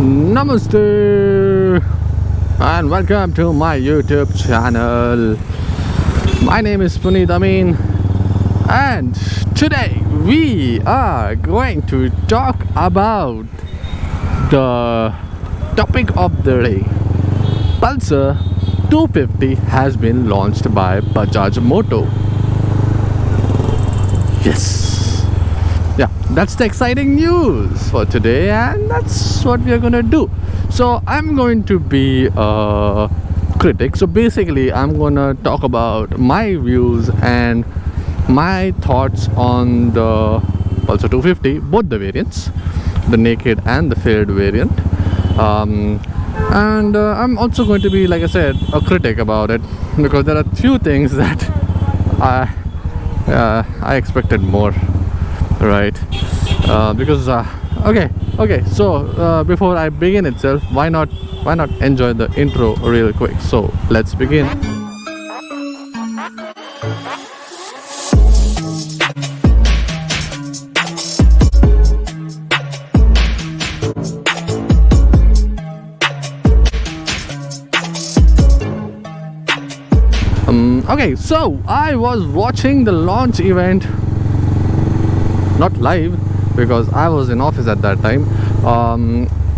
Namaste and welcome to my YouTube channel. My name is Puneet Amin and today we are going to talk about the topic of the day. Pulsar 250 has been launched by Bajaj Moto. Yes. Yeah, that's the exciting news for today, and that's what we are gonna do. So I'm going to be a critic. So basically I'm gonna talk about my views and my thoughts on the Pulsar 250, both the variants, the naked and the faired variant. And I'm also going to be, like I said, a critic about it, because there are few things that I expected more. Right, because okay. So before I begin itself, why not enjoy the intro real quick? So let's begin. Okay, so I was watching the launch event. Not live, because I was in office at that time,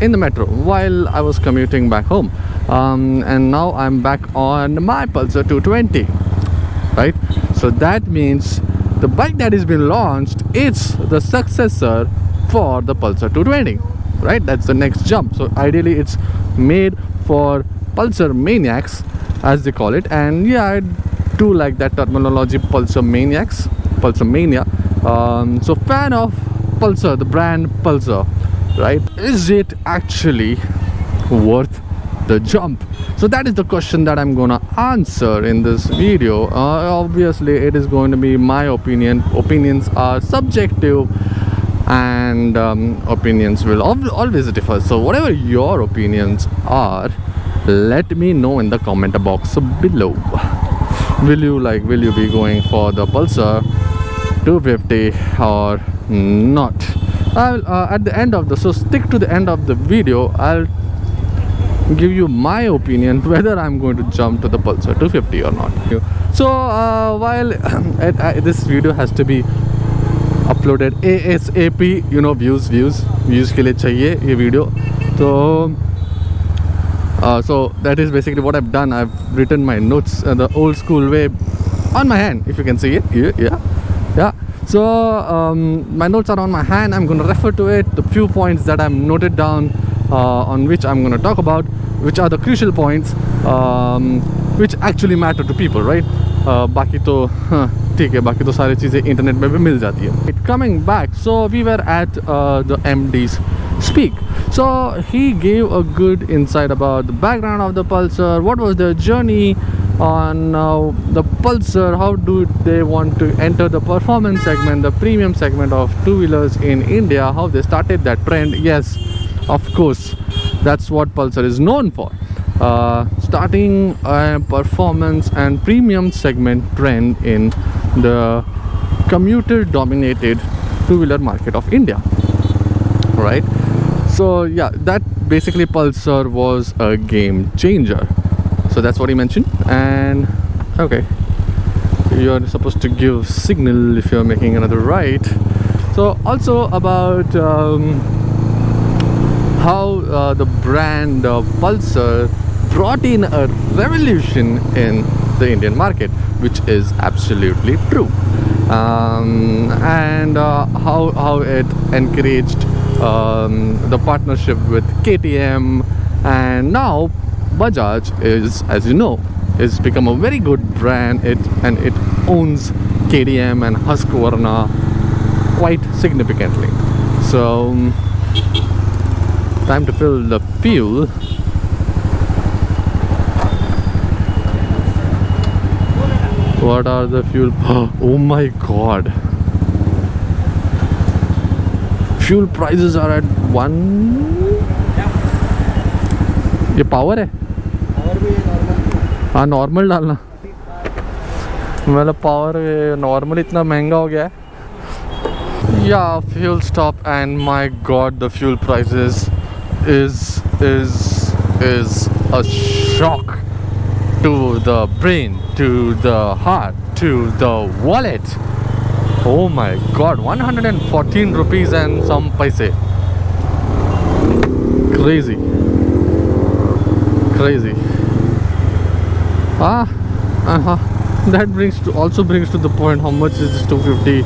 in the metro while I was commuting back home, and now I'm back on my Pulsar 220, right? So that means the bike that has been launched, it's the successor for the Pulsar 220, right? That's the next jump. So ideally it's made for Pulsar maniacs, as they call it. And yeah, I do like that terminology, Pulsar maniacs, Pulsar mania. So fan of Pulsar, the brand Pulsar, right? Is it actually worth the jump? So that is the question that I'm gonna answer in this video. Obviously it is going to be my opinion. Opinions are subjective, and opinions will always differ. So whatever your opinions are, let me know in the comment box below. Will you be going for the Pulsar 250 or not? I'll at the end of the, so stick to the end of the video, I'll give you my opinion whether I'm going to jump to the Pulsar 250 or not. So while this video has to be uploaded ASAP, you know, views के लिए चाहिए ये video. So that is basically what I've done. I've written my notes the old school way on my hand, if you can see it. Yeah. So my notes are on my hand. I'm going to refer to it, the few points that I've noted down, on which I'm going to talk about, which are the crucial points, which actually matter to people, right? बाकी तो ठीक है, बाकी तो सारी चीज़ें internet में भी मिल जाती है. Coming back, so we were at the MD's speak. So he gave a good insight about the background of the Pulsar, what was their journey on the Pulsar, how do they want to enter the performance segment, the premium segment of two-wheelers in India, how they started that trend. Yes, of course, that's what Pulsar is known for, starting a performance and premium segment trend in the commuter dominated two-wheeler market of India, right? So yeah, that basically Pulsar was a game changer. So that's what he mentioned. And okay, you're supposed to give signal if you're making another right. So also about how the brand of Pulsar brought in a revolution in the Indian market, which is absolutely true. And how it encouraged the partnership with KTM, and now Bajaj is, as you know, is become a very good brand. It owns KTM and Husqvarna quite significantly. So time to fill the fuel. What are the fuel? Oh my god, fuel prices are at 1. ये power है, हाँ normal डालना, मतलब power normal इतना महंगा हो गया है. Yeah, fuel stop, and my god, the fuel prices is a shock to the brain, to the heart, to the wallet. Oh my god, 114 rupees and some paise. Crazy. That also brings to the point, how much is this 250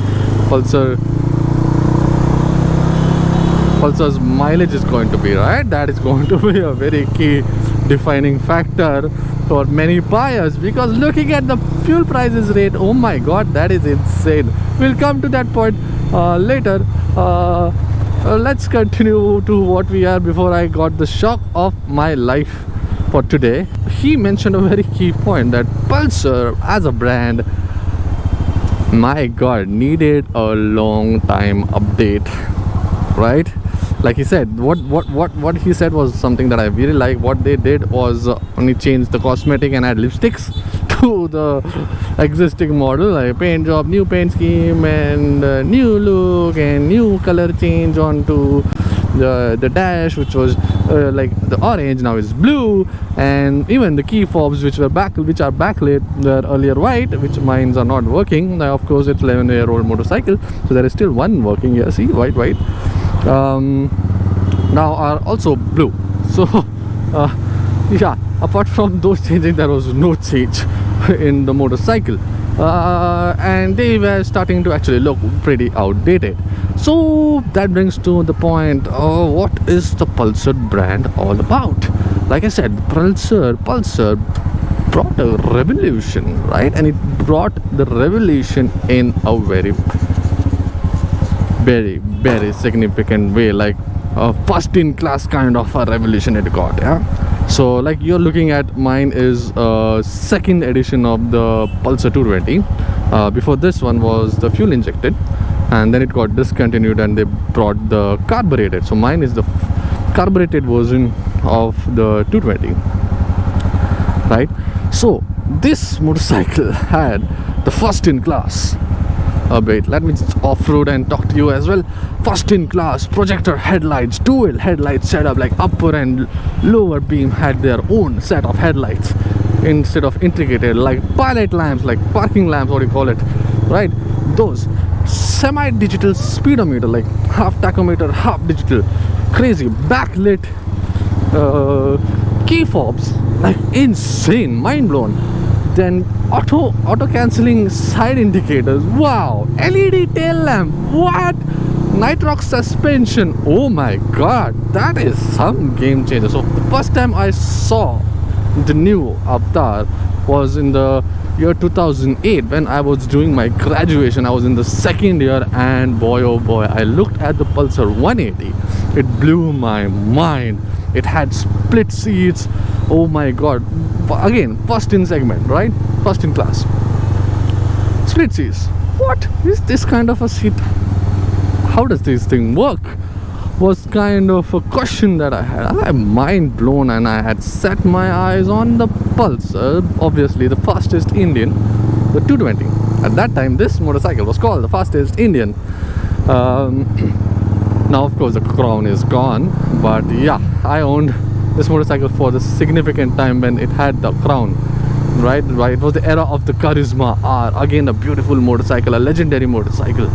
Pulsar's mileage is going to be, right? That is going to be a very key defining factor for many buyers, because looking at the fuel prices rate, oh my god, that is insane. We'll come to that point later. Let's continue to what we are before I got the shock of my life for today. He mentioned a very key point, that Pulsar as a brand, my god, needed a long time update, right? Like he said, what he said was something that I really like. What they did was only change the cosmetic and add lipsticks to the existing model, like paint job, new paint scheme, and new look and new color change onto the dash, which was like the orange, now is blue, and even the key fobs which are backlit were earlier white, which mines are not working. Now of course it's 11-year-old motorcycle, so there is still one working here. See, white now are also blue. So yeah, apart from those changing, there was no change in the motorcycle, and they were starting to actually look pretty outdated. So that brings to the point, what is the Pulsar brand all about? Like I said, Pulsar brought a revolution, right? And it brought the revolution in a very significant way, like a first in class kind of a revolution it got. Yeah, so like you're looking at, mine is a second edition of the Pulsar 220. Before this one was the fuel injected, and then it got discontinued and they brought the carbureted. So mine is the carbureted version of the 220, right? So this motorcycle had the first in class, wait, let me just off-road and talk to you as well. First in class projector headlights, dual headlight setup, like upper and lower beam had their own set of headlights instead of integrated, like pilot lamps, like parking lamps, what do you call it, right? Those semi-digital speedometer, like half tachometer, half digital, crazy backlit key fobs, like insane, mind blown. Then auto cancelling side indicators, wow, LED tail lamp, what, nitrox suspension, oh my god, that is some game changer. So the first time I saw the new Avatar was in the year 2008 when I was doing my graduation. I was in the second year, and boy oh boy, I looked at the Pulsar 180. It blew my mind. It had split seats, oh my god. Again, first in segment, right? First in class. Split seats. What is this kind of a seat? How does this thing work? Was kind of a question that I had. I'm mind blown, and I had set my eyes on the Pulsar, obviously the fastest Indian, the 220. At that time, this motorcycle was called the fastest Indian. Now, of course, the crown is gone, but yeah, I owned this motorcycle for the significant time when it had the crown, right? It was the era of the Charisma R, again a beautiful motorcycle, a legendary motorcycle.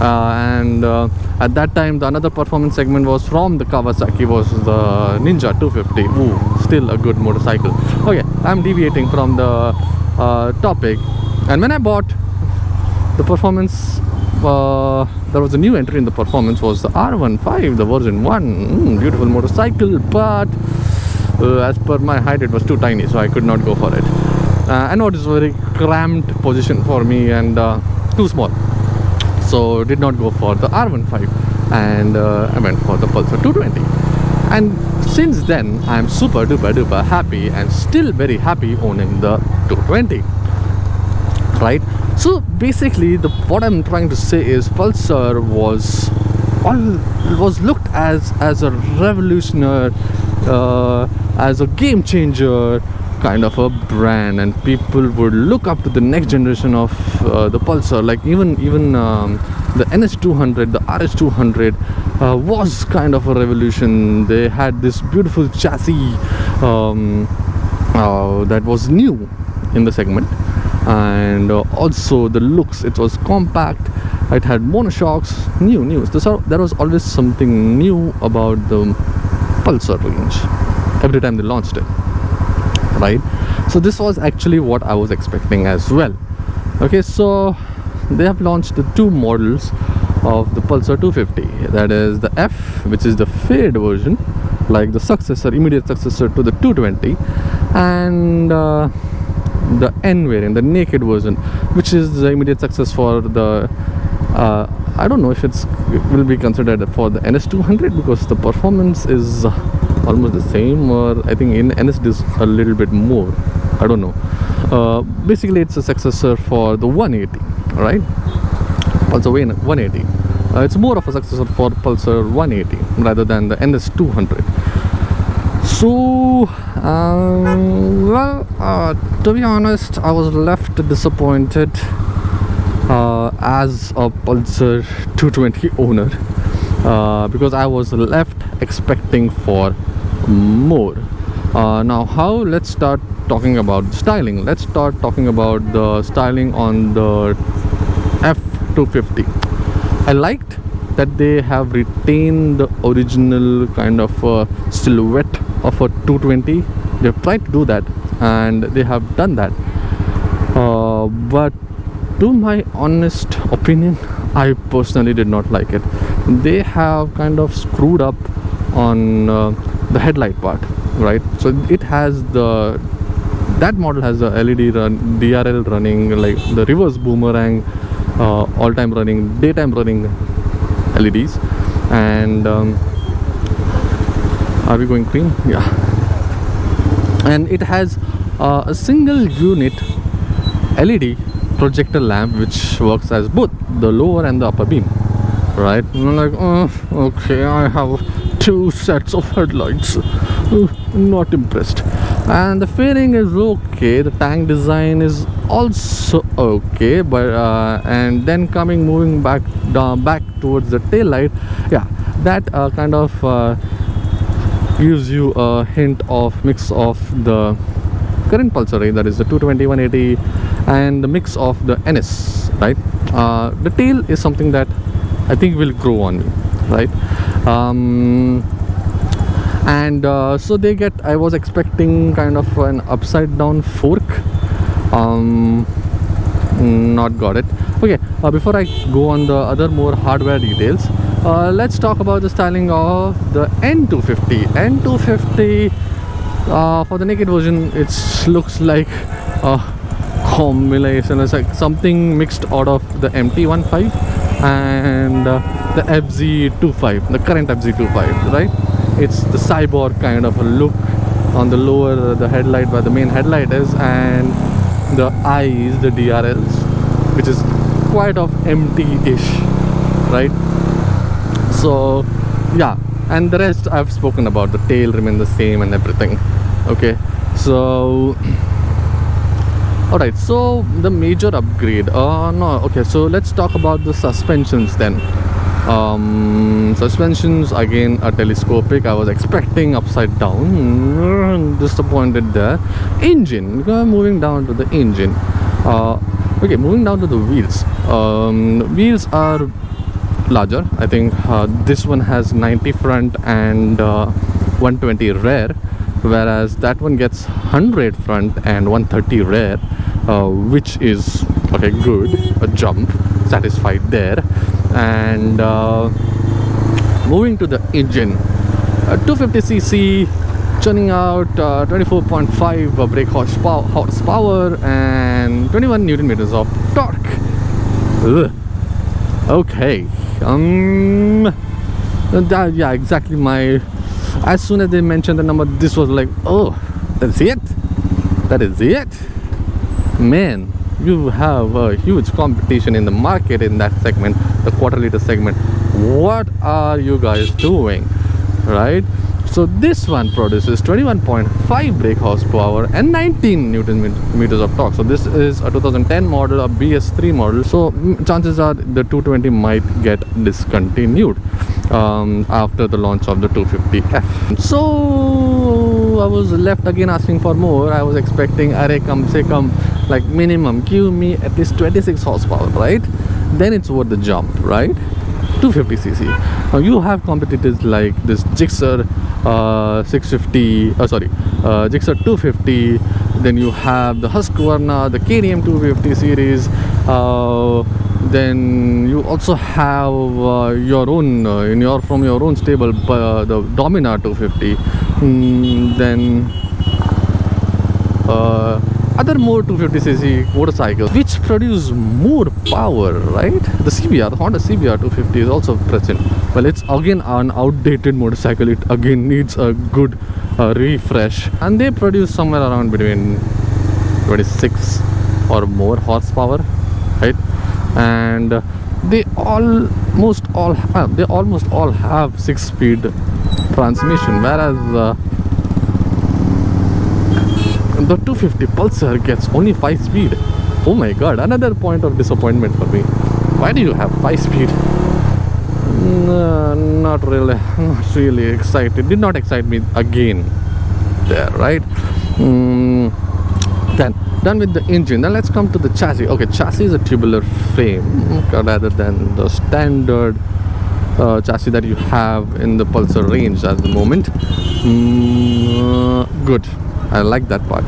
And at that time, the another performance segment was from the Kawasaki, was the Ninja 250. Ooh, still a good motorcycle. Okay, I'm deviating from the topic. And when I bought the performance, there was a new entry in the performance, was the R15, the version 1. Beautiful motorcycle, but as per my height, it was too tiny, so I could not go for it. I know it is a very cramped position for me and too small, so did not go for the R15, and I went for the Pulsar 220. And since then, I am super duper happy, and still very happy owning the 220, right? So basically, what I'm trying to say is Pulsar was looked as a revolutionary, as a game changer, kind of a brand, and people would look up to the next generation of the Pulsar. Like even the NS200, the RS200 was kind of a revolution. They had this beautiful chassis that was new in the segment, and also the looks. It was compact, it had monoshocks, new. So there was always something new about the Pulsar range every time they launched it, right? So this was actually what I was expecting as well. Okay, so they have launched the two models of the Pulsar 250. That is the F, which is the fade version, like the successor, immediate successor to the 220, and the N variant, the naked version, which is the immediate success for the I don't know if it will be considered for the NS200, because the performance is almost the same, or I think in NS it is a little bit more. I don't know. Basically, it's a successor for the 180, right? Pulsar 180. It's more of a successor for Pulsar 180 rather than the NS200. So, to be honest, I was left disappointed as a Pulsar 220 owner, because I was left expecting for more. Now, let's start talking about styling. Let's start talking about the styling on the F250. I liked that they have retained the original kind of silhouette of a 220. They've tried to do that, and they have done that, but to my honest opinion, I personally did not like it. They have kind of screwed up on the headlight part, right? So it has that model has the LED DRL running, like the reverse boomerang, all-time running, daytime running LEDs, and are we going green? Yeah. And it has a single unit LED projector lamp which works as both the lower and the upper beam, right? And I'm like, oh, okay, I have two sets of headlights. Not impressed. And the fairing is okay, the tank design is also okay, but and then moving back towards the tail light, yeah, that kind of gives you a hint of mix of the current Pulsar range, that is the 220, 180, and the mix of the NS, right? The tail is something that I think will grow on me, right? So they get, I was expecting kind of an upside down fork. Not got it. Okay, before I go on the other more hardware details, let's talk about the styling of the N250. N250, for the naked version, it looks like a combination. It's like something mixed out of the MT15 and the FZ25, the current FZ25, right? It's the cyborg kind of a look on the lower, the headlight where the main headlight is, and the eyes, the DRLs, which is quite of empty-ish, right? So yeah, and the rest I've spoken about. The tail remain the same and everything. Okay, so alright, so the major upgrade, no, okay, so let's talk about the suspensions then. Suspensions, again, are telescopic. I was expecting upside down. Disappointed there. Engine, moving down to the engine. Okay, moving down to the wheels. Wheels are larger. I think this one has 90 front and 120 rear, whereas that one gets 100 front and 130 rear, which is okay, good, a jump, satisfied there. And moving to the engine, 250cc, churning out 24.5 brake horsepower and 21 Newton meters of torque. Ugh. Okay, yeah, exactly my. As soon as they mentioned the number, this was like, oh, that's it. That is it, man. You have a huge competition in the market in that segment, the quarter liter segment. What are you guys doing, right? So this one produces 21.5 brake horsepower and 19 newton meters of torque. So this is a 2010 model, a BS3 model. So chances are the 220 might get discontinued after the launch of the 250F. So I was left again asking for more. I was expecting, array come se come, like minimum give me at least 26 horsepower, right? Then it's worth the jump, right? 250cc. Now you have competitors like this Gixxer 650, Gixxer 250. Then you have the Husqvarna, the KTM 250 series. Then you also have your own from your own stable, the Dominar 250. Then other more 250cc motorcycles which produce more power, right? The CBR, the Honda CBR 250 is also present. Well, it's again an outdated motorcycle. It again needs a good refresh, and they produce somewhere around between 26 or more horsepower, right? And they almost all have 6-speed transmission, whereas the 250 Pulsar gets only 5-speed. Oh my god, another point of disappointment for me. Why do you have 5-speed? Not really excited. Did not excite me again there, right? Then done with the engine. Then let's come to the chassis. Okay, chassis is a tubular frame rather than the standard chassis that you have in the Pulsar range at the moment. Good, I like that part.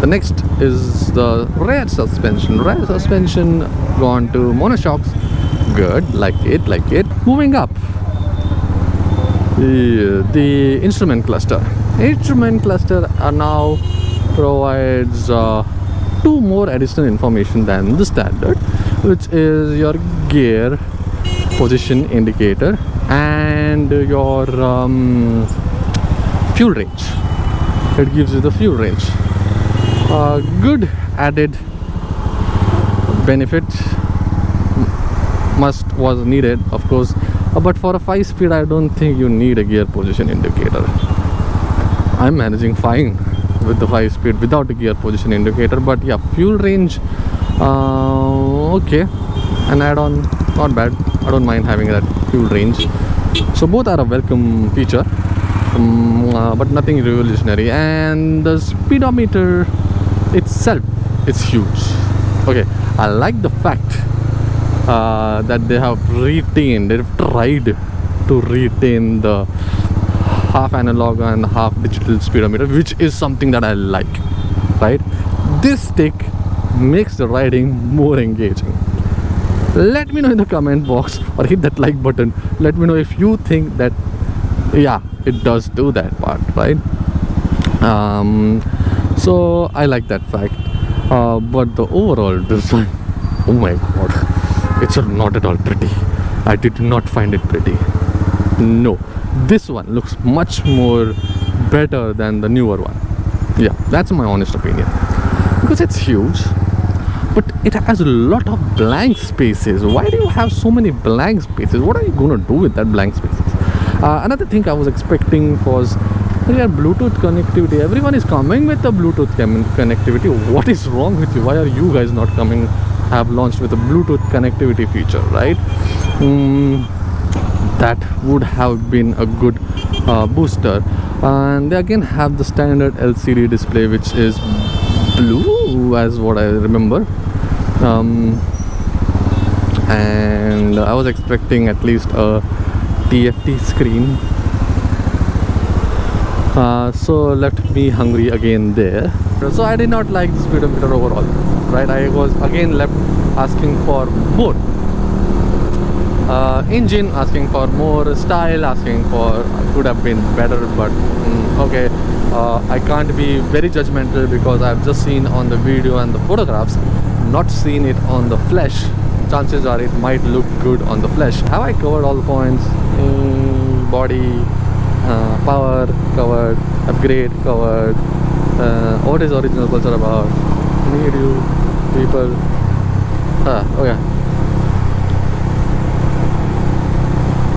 The next is the rear suspension. Rear suspension gone to monoshocks. Good, like it. Moving up, the instrument cluster. Instrument cluster now provides 2 more additional information than the standard, which is your gear position indicator and your fuel range. It gives you the fuel range. Good added benefit, was needed, of course, but for a 5-speed I don't think you need a gear position indicator. I'm managing fine with the 5-speed without the gear position indicator, but yeah, fuel range, okay, an add-on, not bad. I don't mind having that fuel range. So both are a welcome feature, but nothing revolutionary. And the speedometer itself is huge. Okay, I like the fact that they have tried to retain the half analog and half digital speedometer, which is something that I like, right? This stick makes the riding more engaging. Let me know in the comment box or hit that like button. Let me know if you think that, yeah, it does do that part, right? So I like that fact, but the overall design, oh my god, it's not at all pretty. I did not find it pretty. No, this one looks much more better than the newer one. Yeah, that's my honest opinion, because it's huge, but it has a lot of blank spaces. Why do you have so many blank spaces? What are you gonna do with that blank spaces? Another thing I was expecting was, yeah, Bluetooth connectivity. Everyone is coming with the Bluetooth connectivity. What is wrong with you? Why are you guys not coming, have launched with a Bluetooth connectivity feature, right? That would have been a good booster. And they again have the standard LCD display, which is blue as what I remember, and I was expecting at least a TFT screen, so left me hungry again there. So I did not like the speedometer overall, right? I was again left asking for more. Engine asking for more, style asking for could have been better, but okay, I can't be very judgmental because I've just seen on the video and the photographs, not seen it on the flesh. Chances are it might look good on the flesh. Have I covered all the points? Body, power covered, upgrade covered, what is original Pulsar about, need you people, oh yeah.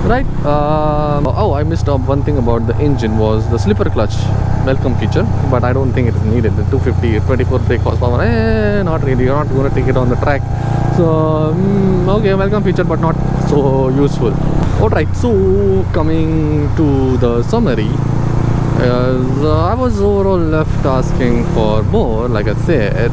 right? Oh, I missed up one thing about the engine was the slipper clutch welcome feature, but I don't think it is needed. The 250 24 brake horsepower, not really. You're not going to take it on the track, so okay, welcome feature but not so useful. Alright, so coming to the summary, I was overall left asking for more, like I said,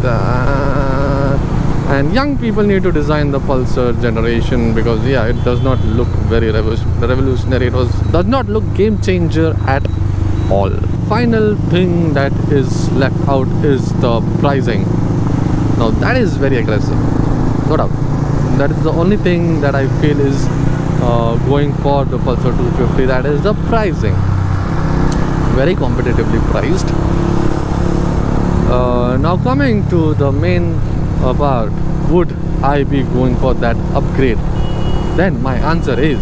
and young people need to design the Pulsar generation, because yeah, it does not look very revolutionary. Does not look game changer at all. Final thing that is left out is the pricing. Now that is very aggressive, no doubt. That is the only thing that I feel is going for the Pulsar 250, that is the pricing. Very competitively priced. Now coming to the main part, would I be going for that upgrade? Then my answer is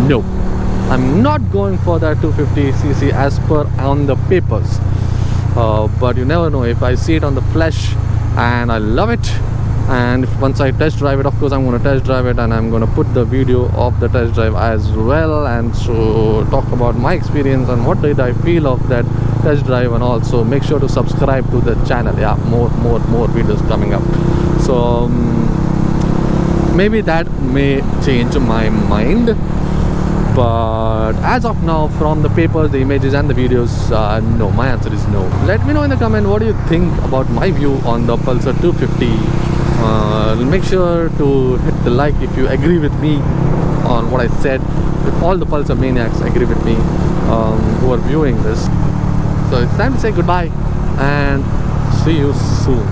no. I'm not going for that 250cc as per on the papers, but you never know. If I see it on the flesh and I love it, and if once I test drive it, of course I'm going to test drive it, and I'm going to put the video of the test drive as well, and so talk about my experience and what did I feel of that test drive. And also make sure to subscribe to the channel. Yeah, more videos coming up, so maybe that may change my mind, but as of now, from the papers, the images and the videos, no, my answer is no. Let me know in the comment what do you think about my view on the Pulsar 250. Make sure to hit the like if you agree with me on what I said, if all the Pulsar maniacs agree with me who are viewing this. So it's time to say goodbye and see you soon.